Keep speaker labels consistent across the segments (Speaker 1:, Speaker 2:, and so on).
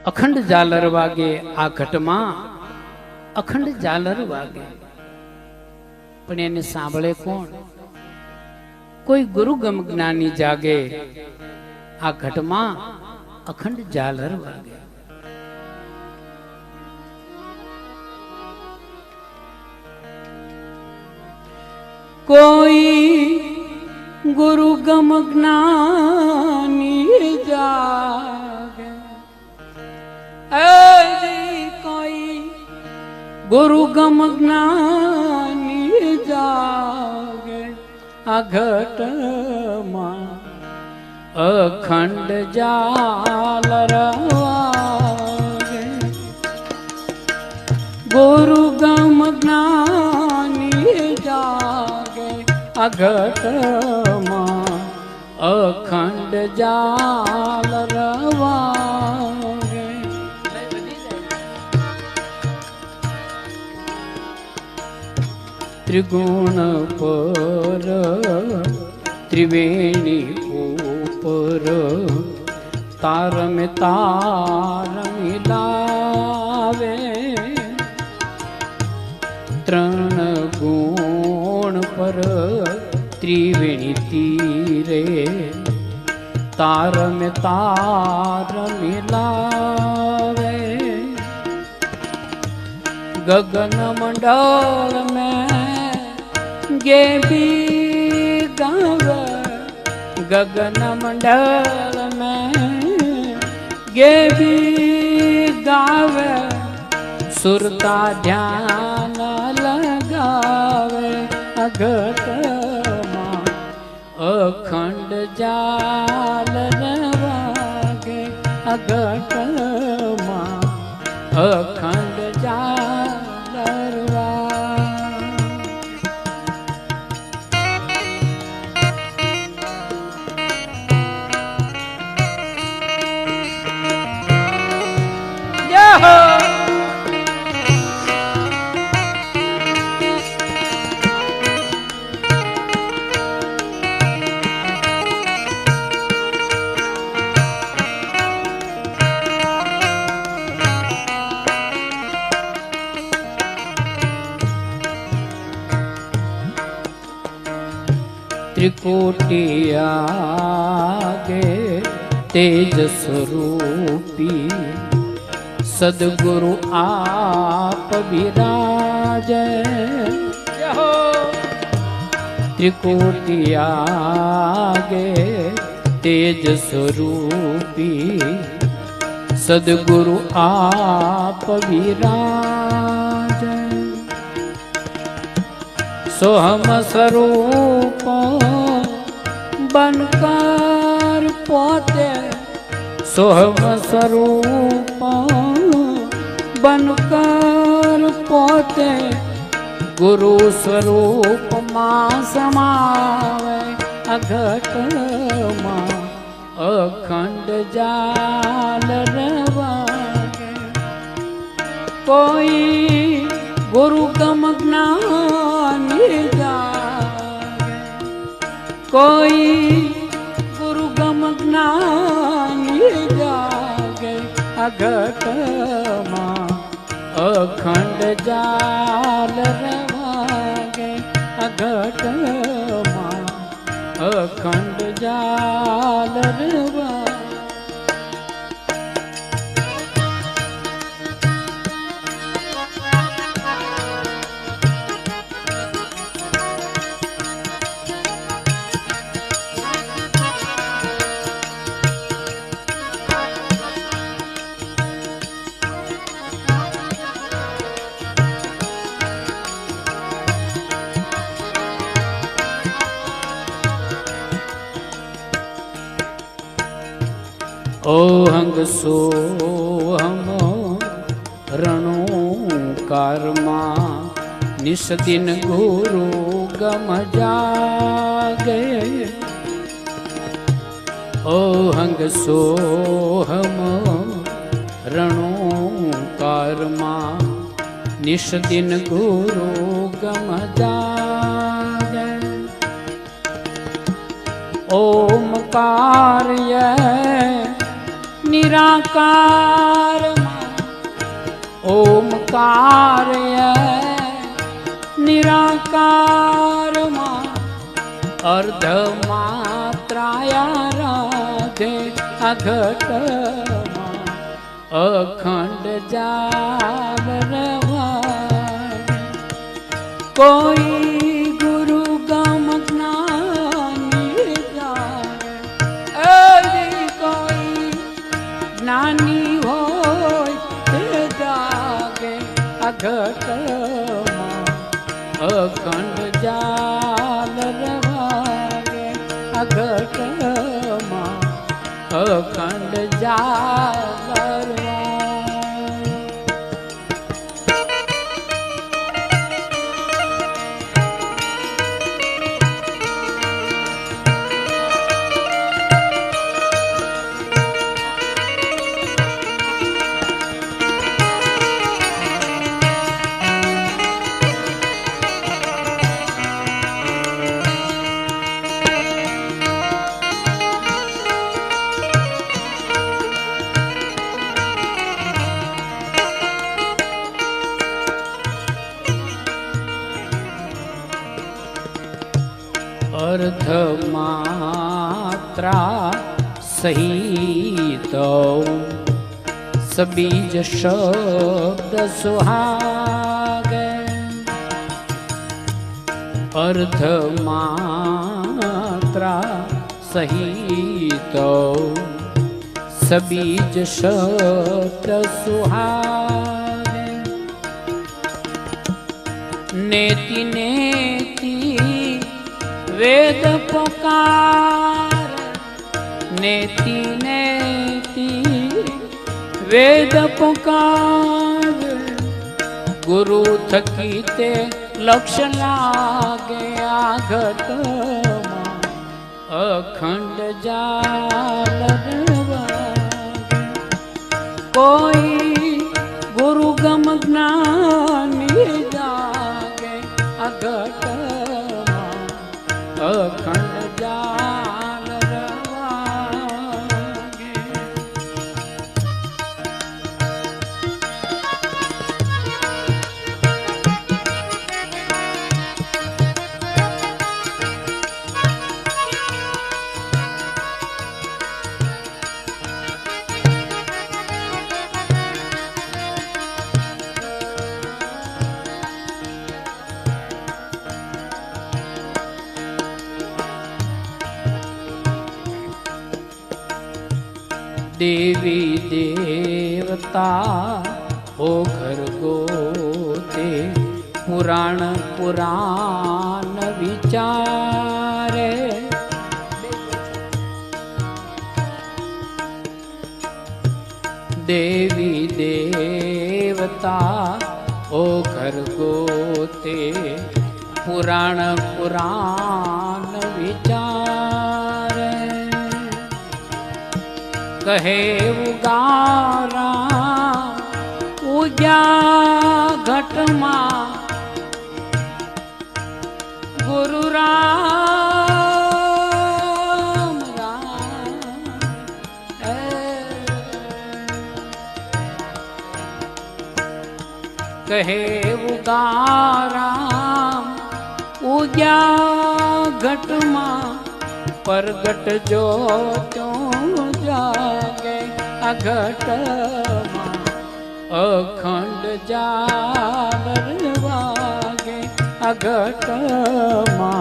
Speaker 1: અખંડ ઝાલર વાગે આ ઘટમાં અખંડ ઝાલર વાગે, પણ એને સાંભળે કોણ? કોઈ ગુરુગમ જ્ઞાની જાગે, આ ઘટમાં અખંડ ઝાલર વાગે. કોઈ ગુરુગમ જ્ઞાની જાગે, કોઈ ગુરુગમ જ્ઞાની જાગે, આ ઘટમાં અખંડ ઝાલર વાગે. ગુરુગમ જ્ઞાની જાગે, આ ઘટમાં અખંડ ઝાલર વાગે. ત્રિગુણ પર ત્રિવેણી ઉપર તાર મેં તાર મિલાવે. ત્રણ ગુણ પર ત્રિવેણી તીરે તાર મેં તાર મિલાવે. ગગન મંડળ में गे भी गावे, गगन मंडल में गे भी गावे. सुरता ध्यान लगावे, अघटમાં અખંડ ઝાલર વાગે. અઘટમાં અખંડ ઝાલર વાગે. त्रिकोटि आगे तेज स्वरूपी सदगुरु आप विराजे. त्रिकोटि आगे तेज स्वरूपी सदगुरु आप विराजे. सोहम स्वरूप बनकर पोते, सोहम स्वरूप बनकर पोते गुरु स्वरूप मां समावे. अघटમાં અખંડ ઝાલર વાગે. કોઈ ગુરુગમ જ્ઞાની જાગે, કોઈ ગુરુગમ જ્ઞાની જાગે. આ ઘટમાં અખંડ ઝાલર વાગે. આ ઘટમાં અખંડ ઝાલર વાગે. ઓહંગ સોહમ રણોકારમાં નિષદિન ગુરુ ગમ જાગે. ઓહંગ સોહમ રણોકારમાં નિષદિન ગુરુ ગમ જાગે. ઓમકાર નિરાકારમાં ઓમકારય નિરાકારમાં અર્ધ માત્રાયા રાધે અઘટમાં અખંડ જાગરવાય કોઈ ગુરુ ગમ જ્ઞાની જાગે કોઈ જ્ઞાની હોય તે જાગે અઘટમાં અખંડ જાગરવાય અઘટમાં અખંડ જાગરવાય अर्ध मात्रा सहित सबीज शब्द सुहागे अर्ध मात्रा सहित सबीज शब्द सुहागे नेति नेति वेद पुकार नेति नेति वेद पुकार गुरु थकी ते लक्ष्य लागे आघटमा अखंड जागरवागे कोई गुरु गम ज्ञानी जागे अघटमा अखंड जागरवागे देवी देवता ओ घर गोते पुराण पुराण विचारे देवी देवता ओ घर गोते पुराण पुराण विचारे कहे उगारा उजा घटमा गुरु राम राम कहे उगारा उजा घटमा परगट जो त्यों जागे अघटमा अखंड जागरवागे अघटमा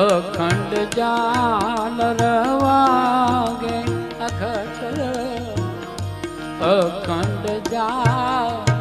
Speaker 1: अखंड जागरवागे अघटमा अखंड जाग